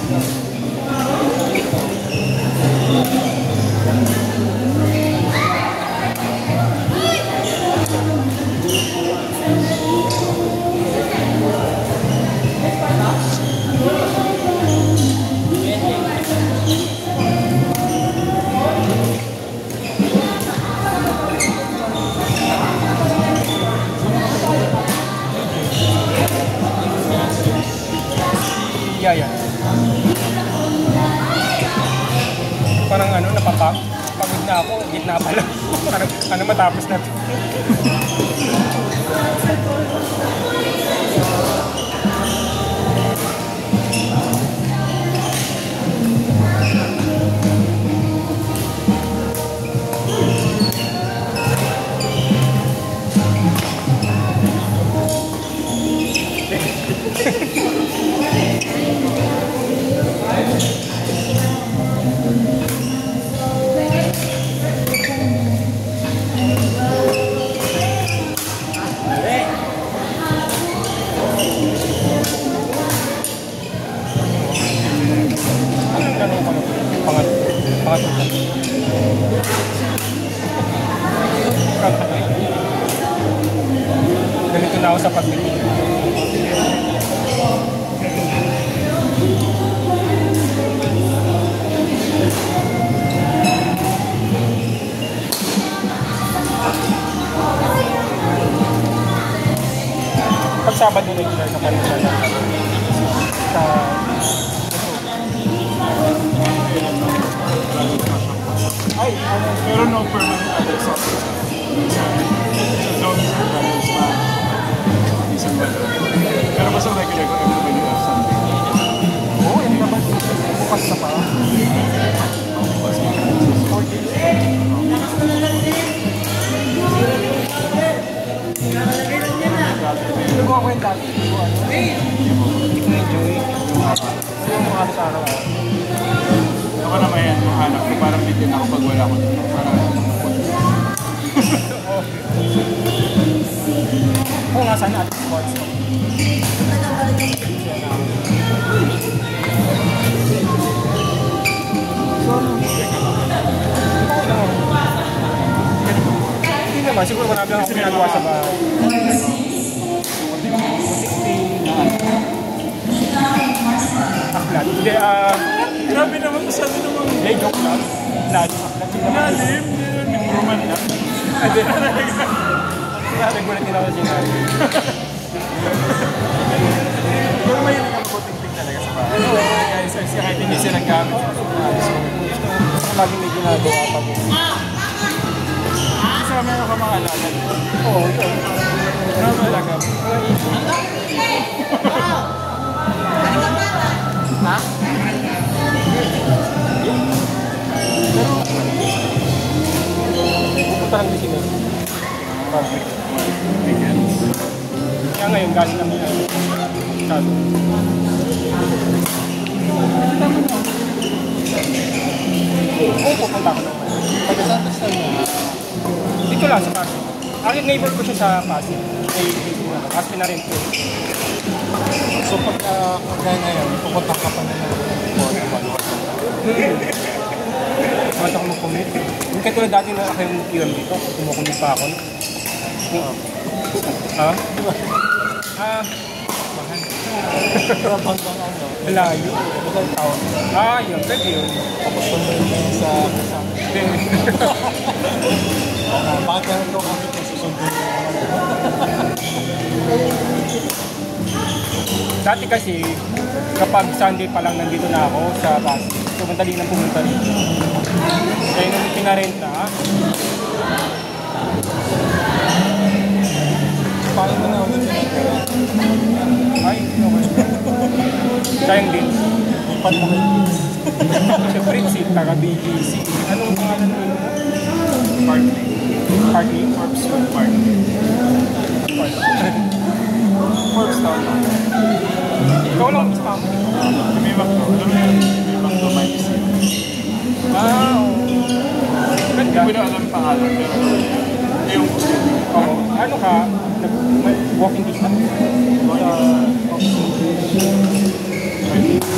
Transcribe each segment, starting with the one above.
Yan. Parang ano, napapagod na ako, gitna pa lang. Ano matapos na. Ganito na ako sa pagmimili. Pag Sabado regular na parin sila sa ay, pero no permanent address office. So, don't address pa. Isang wala. Pero basta regular ko every when you have something. oo, yun naman. Bukas na pa. Bukas pa. 4 days. Nagawa ko yung dati. Hindi ko na-enjoy. Yung mga halos araw-araw. Ako naman yan, yung anak ko, parang bitin ako pag wala ko. Parang oo nga, sana at sports. Hindi naman, siguro marami lang ako ginagawa sa bahay. Aklat. Hindi, grabe naman masyado naman. hindi, joke lang. Lalim, aklat. Lalim, roman lang. Hindi. Nagulat din ako sa sinabi. Pero may hindi ka mabuting-ting talaga sa bahay. Kasi kahit hindi siya naggamit. Gusto ko laging may ginagawa pa mo. Kasi meron ka mga alaga. Oo, ito. Ano talaga? Ha? Pero, pupunta lang din sila. Kaya ngayon, galing kami na. Kado. Oo, pupunta ko naman. Pagkasantas na niya. Dito lang sa Pasig. Actually, neighbor ko siya sa Pasig. Pasig na rin po. So pagka ngayon, pupunta ka pa na Bakit ako mag-commute? Yung katulad dati na ako yung kiram dito, kumukumit pa ako. Ha? mahal. Trabang bang ano? Layo. Ilang taon? Yun. Pwede yun. Tapos tuloy sa kasama. Bakit meron ko kami kung susundin mo? Dati kasi, kapag Sunday pa lang nandito na ako sa Pasig, so madali nang pumunta rito. Kaya nung pinarenta, Paano mo na ulit pinagkara? ay, okay. Sayang din. Lipat mo kayo. Siyempre, si taga-BGC. Anong pangalan mo yun? Partly. Party? Forbes Food Partly. Forbes Town. Ikaw lang sa kamo. Lumiwak ko. Lumiwak ko may isip. Hindi ko na alam pangalan. Pero yung gusto ko. Oo. Ano ka? Walking distance?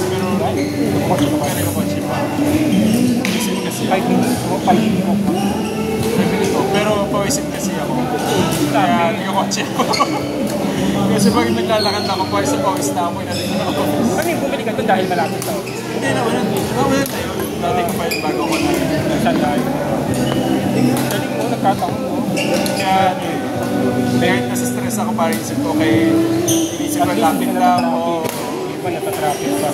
Pero kotse ka pa. Kanina kotse pa. Pawisin kasi 5 minutes mo, 5 minutes mo. Nabili ko, pero pawisin kasi ako. Kaya nagkakotse ako. Kasi pag naglalakad ako, pawis na ako, inalig na ako. Ano yung bumili ka doon dahil malapit sa office? Hindi naman yun. Naman na yun. Dati ko pa yun bago ko na. Saan dahil? Galing mo, nagkataon mo. Kaya ano eh. Kahit nasa-stress ako, parang isip ko kay inisip ko lapit lang ako. Hindi pa natatraffic pa.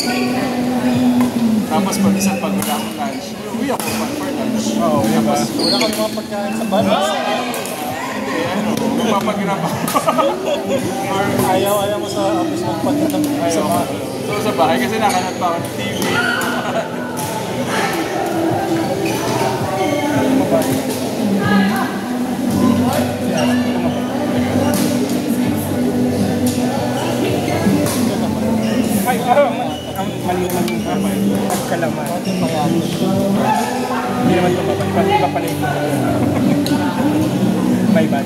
Tapos pag isang pag wala akong lunch, uwi ako for lunch. Oo, diba? Wala kang mga pagkain sa bar. Hindi, ano, magpapagrab ako. Or Ayaw mo sa office magpagkain sa ayaw bar. ako. So sa bahay kasi nakanat pa ako ng TV. Ano mo ba? Ay, ang mali-mali ang kalaman. Hindi naman tumabay. Iba pala ito. My bad.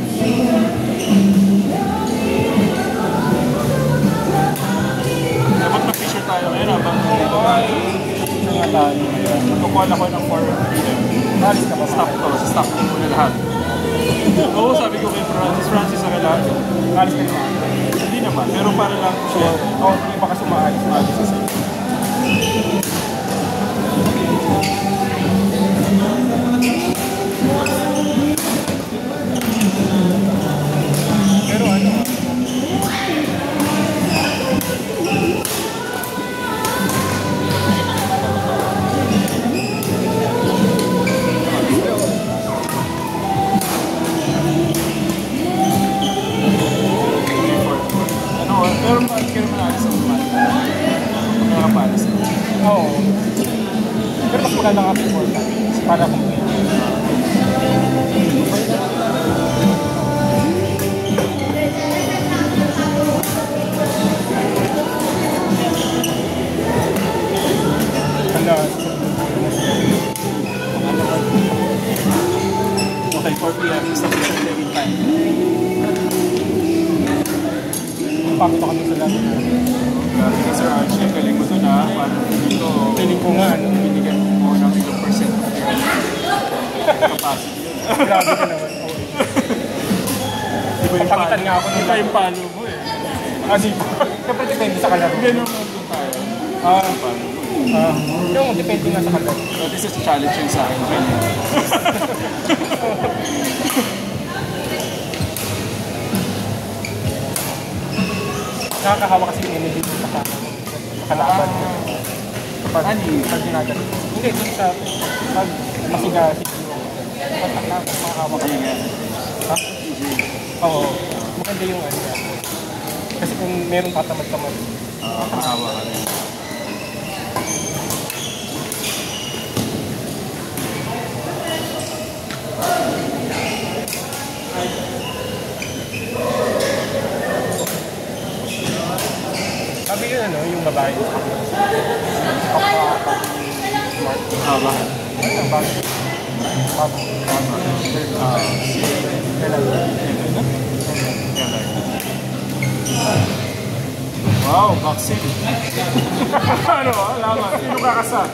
Dapat mag-picture tayo ngayon habang dito tayo. Sa nga tayo. Magkukuha ako ng 4 Alis ka ba? stock to. Stock ko muna lahat. Oo, sabi ko kay Francis sa kailangan. Alis ka naman. Hindi naman, pero para lang siya. Oo, hindi pa kasi maalis. Maalis sa sa'yo. Pero ano Pero hindi ka naman alis sa umat. Nakakapalis. oo. Pero mas maganda nga before ka. Para kung Okay, 4 p.m. is the living time. pakita kami sa lahat. Grabe ka, Sir Archie. Galing mo dun ha. Parang dito, Feeling ko nga, ano, binigyan mo ng ilang percent of your capacity. grabe ka naman. Oo. Iba yung Papakitan nga ako nila. Iba yung palo mo eh. Kasi, siyempre depende sa kalaro. Ganun mo dun tayo. Ah, Palo mo. yung depende nga sa kalaro. So this is a challenge yun sa akin. Nakakahawa kasi yung energy sa kalaban. Kapag Ani? pag ginagawa. Hindi, dun sa pag masigasig yung patak makakahawa ka. Ayun nga. Ha? Oo. Maganda yung ano yan. Kasi kung meron tatamad-tamad. Makahawa ka rin. Sabi yun ano, yung babae. Haba. Ano ang bago? Bago. Wow, vaccine. Ano? Alaman. Sino kakasal?